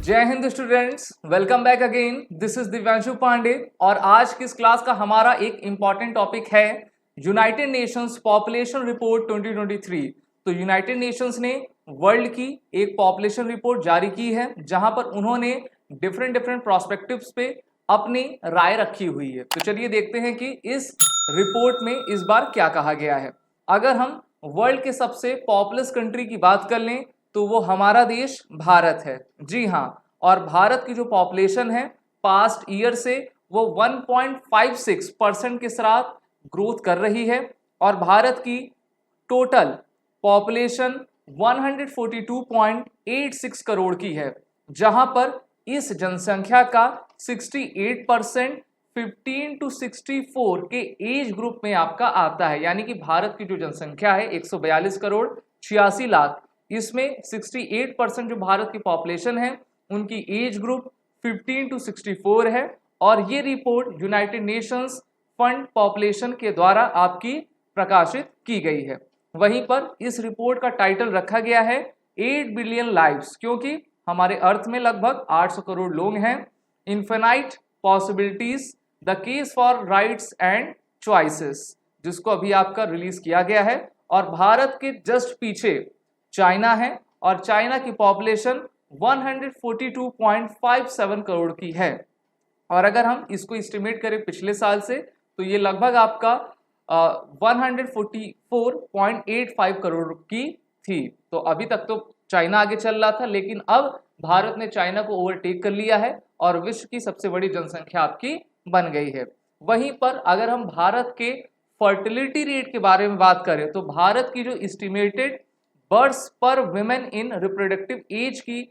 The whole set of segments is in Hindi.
जय Hind students, welcome back again. This is Divyanshu Pandey और आज की इस क्लास का हमारा एक इंपॉर्टेंट टॉपिक है यूनाइटेड नेशंस पॉपुलेशन रिपोर्ट 2023। तो यूनाइटेड नेशंस ने वर्ल्ड की एक पॉपुलेशन रिपोर्ट जारी की है जहां पर उन्होंने डिफरेंट प्रोस्पेक्टिव्स पे अपनी राय रखी हुई है। तो चलिए देखते हैं कि इस रिपोर्ट में इस बार क्या कहा गया है। अगर हम वर्ल्ड के सबसे पॉपुलस कंट्री की बात कर लें तो वो हमारा देश भारत है। जी हाँ, और भारत की जो पॉपुलेशन है पास्ट ईयर से वो 1.56% के साथ ग्रोथ कर रही है और भारत की टोटल पॉपुलेशन 142.86 करोड़ की है, जहां पर इस जनसंख्या का 68% 15 to 64 के एज ग्रुप में आपका आता है। यानी कि भारत की जो जनसंख्या है 142 करोड़ 86 लाख, इसमें 68% जो भारत की पॉपुलेशन है उनकी एज ग्रुप 15 to 64 है। और ये report United Nations fund population के द्वारा आपकी प्रकाशित की गई है। वहीं पर इस रिपोर्ट का टाइटल रखा गया है 8 बिलियन लाइव्स, क्योंकि हमारे अर्थ में लगभग 800 करोड़ लोग हैं। Infinite possibilities the case for rights and choices, जिसको अभी आपका रिलीज किया गया है। और भारत के जस्ट पीछे चाइना है और चाइना की पॉपुलेशन 142.57 करोड़ की है। और अगर हम इसको एस्टिमेट करें पिछले साल से तो ये लगभग आपका 144.85 करोड़ की थी। तो अभी तक तो चाइना आगे चल रहा था, लेकिन अब भारत ने चाइना को ओवरटेक कर लिया है और विश्व की सबसे बड़ी जनसंख्या आपकी बन गई है। वहीं पर अगर हम भारत के फर्टिलिटी रेट के बारे में बात करें तो भारत की जो एस्टिमेटेड बर्थ्स पर वुमेन इन रिप्रोडक्टिव एज की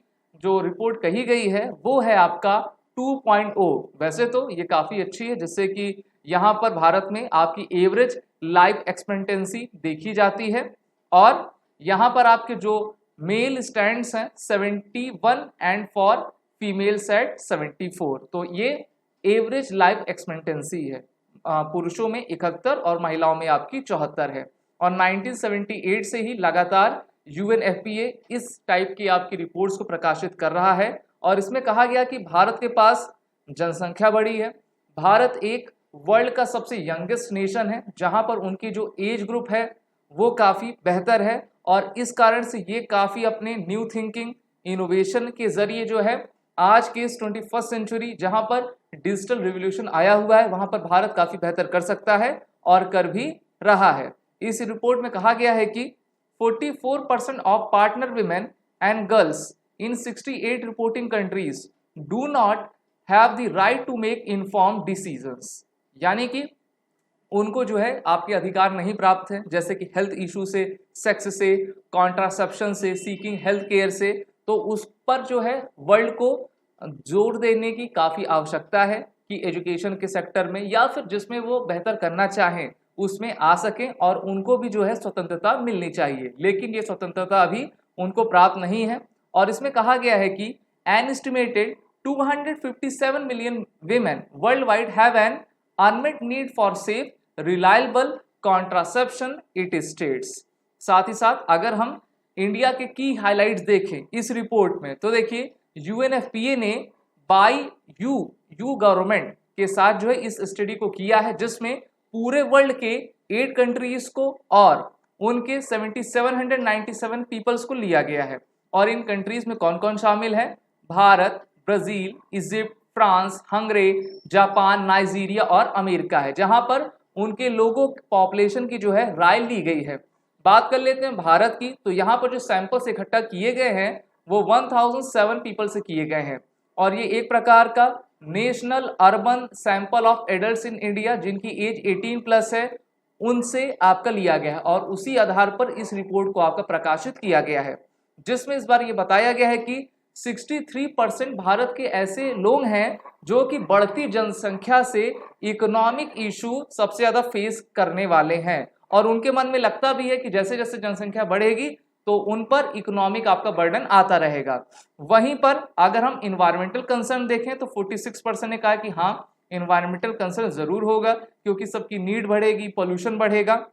जो रिपोर्ट कही गई है वो है आपका 2.0। वैसे तो ये काफ़ी अच्छी है, जिससे कि यहाँ पर भारत में आपकी एवरेज लाइफ एक्सपेक्टेंसी देखी जाती है। और यहाँ पर आपके जो मेल स्टैंड्स हैं 71 एंड फॉर फीमेल्स एट 74। तो ये एवरेज लाइफ एक्सपेक्टेंसी है, पुरुषों में 71 और महिलाओं में आपकी 74 है। और 1978 से ही लगातार UNFPA इस टाइप की आपकी रिपोर्ट्स को प्रकाशित कर रहा है। और इसमें कहा गया कि भारत के पास जनसंख्या बड़ी है, भारत एक वर्ल्ड का सबसे यंगेस्ट नेशन है, जहां पर उनकी जो एज ग्रुप है वो काफ़ी बेहतर है। और इस कारण से ये काफ़ी अपने न्यू थिंकिंग इनोवेशन के जरिए जो है आज के इस 21st सेंचुरी जहां पर डिजिटल रिवोल्यूशन आया हुआ है वहां पर भारत काफ़ी बेहतर कर सकता है और कर भी रहा है। इस रिपोर्ट में कहा गया है कि 44% of partner women and girls in 68 reporting countries do not have the right to make informed decisions. यानी कि उनको जो है आपके अधिकार नहीं प्राप्त है, जैसे कि हेल्थ इशू से, सेक्स से, कॉन्ट्रासेप्शन से, सीकिंग हेल्थ केयर से। तो उस पर जो है वर्ल्ड को जोर देने की काफ़ी आवश्यकता है कि एजुकेशन के सेक्टर में या फिर जिसमें वो बेहतर करना चाहें उसमें आ सकें और उनको भी जो है स्वतंत्रता मिलनी चाहिए। लेकिन ये स्वतंत्रता अभी उनको प्राप्त नहीं है। और इसमें कहा गया है कि an estimated 257 million women world wide have an unmet need for safe reliable contraception it states. साथ ही साथ अगर हम इंडिया के की हाइलाइट्स देखें इस रिपोर्ट में तो देखिए UNFPA ने बाई यू गवर्नमेंट के साथ जो है इस स्टडी को किया है, जिसमें पूरे वर्ल्ड के 8 कंट्रीज को और उनके 7797 पीपल्स को लिया गया है। और इन कंट्रीज में कौन कौन शामिल है? Bharat, Brazil, Egypt, France, Hungary, Japan, Nigeria और अमेरिका है, जहां पर उनके लोगों पॉपुलेशन की जो है राय ली गई है। बात कर लेते हैं भारत की, तो यहाँ पर जो सैंपल्स इकट्ठा किए गए हैं वो 1007 पीपल से किए गए हैं। और ये एक प्रकार का national urban sample of adults in India जिनकी एज 18+ है उनसे आपका लिया गया है और उसी आधार पर इस रिपोर्ट को आपका प्रकाशित किया गया है, जिसमें इस बार ये बताया गया है कि 63% भारत के ऐसे लोग हैं जो कि बढ़ती जनसंख्या से इकोनॉमिक इशू सबसे ज़्यादा फेस करने वाले हैं। और उनके मन में लगता भी है कि जैसे जैसे जनसंख्या बढ़ेगी तो उन पर इकोनॉमिक आपका बर्डन आता रहेगा। वहीं पर अगर हम इन्वायरमेंटल कंसर्न देखें तो 46% ने कहा कि हाँ इन्वायरमेंटल कंसर्न ज़रूर होगा, क्योंकि सबकी नीड बढ़ेगी, पोल्यूशन बढ़ेगा।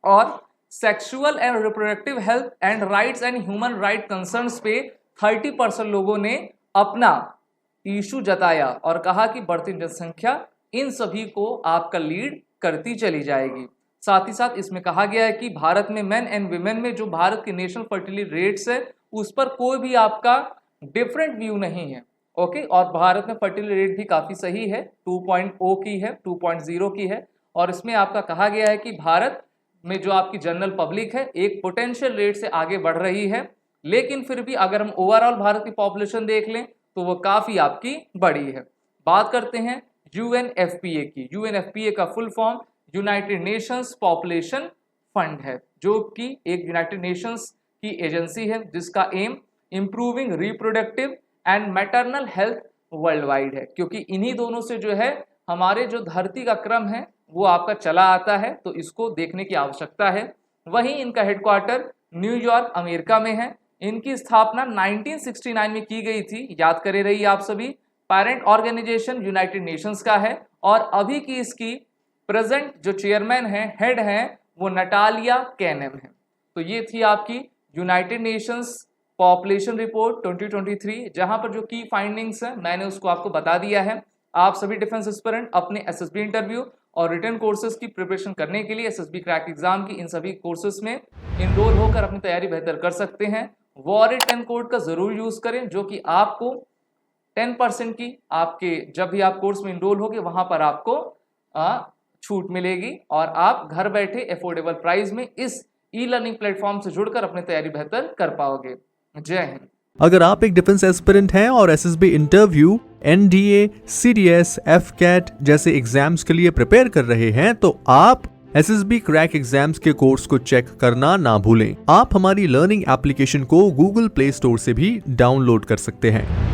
और sexual and reproductive health and rights and human right concerns पे 30% लोगों ने अपना इशू जताया और कहा कि बढ़ती जनसंख्या इन सभी को आपका लीड करती चली जाएगी। साथ ही साथ इसमें कहा गया है कि भारत में मेन एंड विमेन में जो भारत के नेशनल फर्टिलिटी रेट्स है उस पर कोई भी आपका डिफरेंट व्यू नहीं है। ओके, और भारत में फर्टिलिटी रेट भी काफ़ी सही है, 2.0 की है, 2.0 की है। और इसमें आपका कहा गया है कि भारत में जो आपकी जनरल पब्लिक है एक पोटेंशियल रेट से आगे बढ़ रही है, लेकिन फिर भी अगर हम ओवरऑल भारत की पॉपुलेशन देख लें तो वो काफ़ी आपकी बड़ी है। बात करते हैं UNFPA की। UNFPA का full form United Nations population fund है, जो कि एक यूनाइटेड नेशंस की एजेंसी है जिसका M improving reproductive and maternal health world wide है, क्योंकि इन्हीं दोनों से जो है हमारे जो धरती का क्रम है वो आपका चला आता है, तो इसको देखने की आवश्यकता है। वहीं इनका हेडक्वार्टर न्यूयॉर्क अमेरिका में है। इनकी स्थापना 1969 में की गई थी, याद करे रहिए आप सभी। पेरेंट ऑर्गेनाइजेशन यूनाइटेड नेशंस का है और अभी की इसकी प्रेजेंट जो चेयरमैन है, हेड हैं, वो नटालिया कैनम है। तो ये थी आपकी यूनाइटेड नेशंस पॉपुलेशन रिपोर्ट 2023, जहां पर जो की फाइंडिंग्स है मैंने उसको आपको बता दिया है। आप सभी डिफेंस एस्पिरेंट अपने SSB इंटरव्यू और रिटन कोर्सेज की प्रिपरेशन करने के लिए SSB क्रैक एग्जाम की इन सभी कोर्सेज में इनरोल होकर अपनी तैयारी बेहतर कर सकते हैं। वॉरिट 10 कोड का जरूर यूज करें, जो कि आपको 10% की आपके जब भी आप कोर्स में इनरोल होगे वहां पर आपको छूट मिलेगी और आप घर बैठे अफोर्डेबल प्राइस में इस ई-लर्निंग प्लेटफॉर्म से जुड़कर अपनी तैयारी बेहतर कर पाओगे। जय हिंद। अगर आप एक डिफेंस एस्पिरेंट हैं और SSB interview, NDA, CDS, FCAT जैसे एग्जाम्स के लिए प्रिपेयर कर रहे हैं तो आप SSB क्रैक एग्जाम्स के कोर्स को चेक करना ना भूलें। आप हमारी लर्निंग एप्लीकेशन को Google Play Store से भी डाउनलोड कर सकते हैं।